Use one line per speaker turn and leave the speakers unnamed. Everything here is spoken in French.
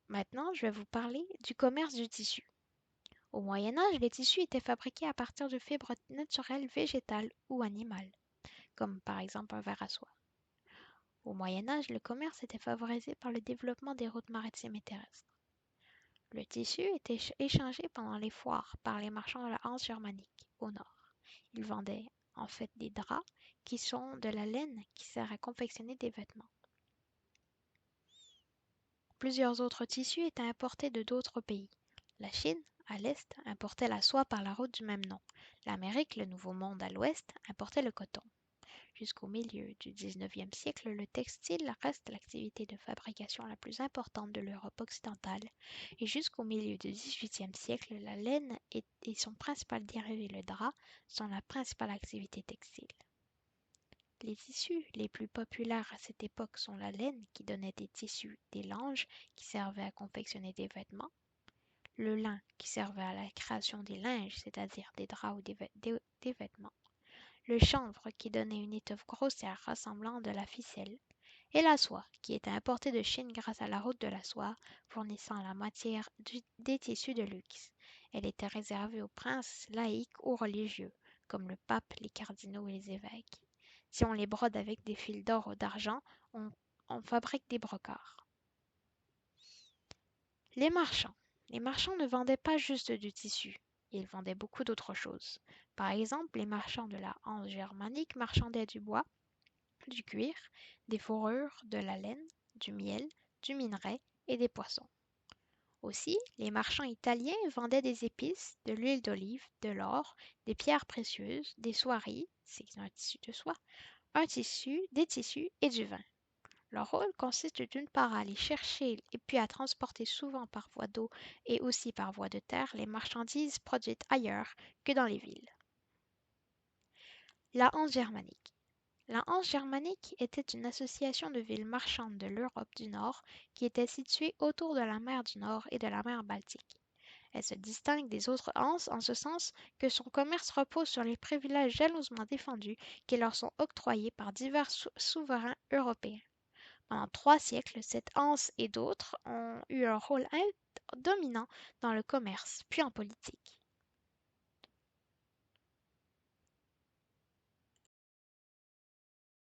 Maintenant, je vais vous parler du commerce du tissu. Au Moyen Âge, les tissus étaient fabriqués à partir de fibres naturelles végétales ou animales, comme par exemple un ver à soie. Au Moyen Âge, le commerce était favorisé par le développement des routes maritimes et terrestres. Le tissu était échangé pendant les foires par les marchands de la Hanse germanique, au nord. Ils vendaient en fait des draps qui sont de la laine qui sert à confectionner des vêtements. Plusieurs autres tissus étaient importés de d'autres pays. La Chine, à l'est, importait la soie par la route du même nom. L'Amérique, le Nouveau Monde à l'ouest, importait le coton. Jusqu'au milieu du XIXe siècle, le textile reste l'activité de fabrication la plus importante de l'Europe occidentale, et jusqu'au milieu du XVIIIe siècle, la laine et son principal dérivé, le drap, sont la principale activité textile. Les tissus les plus populaires à cette époque sont la laine, qui donnait des tissus, des langes, qui servaient à confectionner des vêtements, le lin, qui servait à la création des linges, c'est-à-dire des draps ou des vêtements, le chanvre, qui donnait une étoffe grossière ressemblant de la ficelle, et la soie, qui était importée de Chine grâce à la route de la soie, fournissant la matière des tissus de luxe. Elle était réservée aux princes laïcs ou religieux, comme le pape, les cardinaux et les évêques. Si on les brode avec des fils d'or ou d'argent, on, on fabrique des brocarts. Les marchands. Les marchands ne vendaient pas juste du tissu, ils vendaient beaucoup d'autres choses. Par exemple, les marchands de la Hanse germanique marchandaient du bois, du cuir, des fourrures, de la laine, du miel, du minerai et des poissons. Aussi, les marchands italiens vendaient des épices, de l'huile d'olive, de l'or, des pierres précieuses, des soieries, c'est un tissu de soie, des tissus et du vin. Leur rôle consiste d'une part à aller chercher et puis à transporter souvent par voie d'eau et aussi par voie de terre les marchandises produites ailleurs que dans les villes. La Hanse germanique. La Hanse germanique était une association de villes marchandes de l'Europe du Nord qui était située autour de la mer du Nord et de la mer Baltique. Elle se distingue des autres Hanses en ce sens que son commerce repose sur les privilèges jalousement défendus qui leur sont octroyés par divers souverains européens. Pendant 3 siècles, cette Hanse et d'autres ont eu un rôle dominant dans le commerce, puis en politique.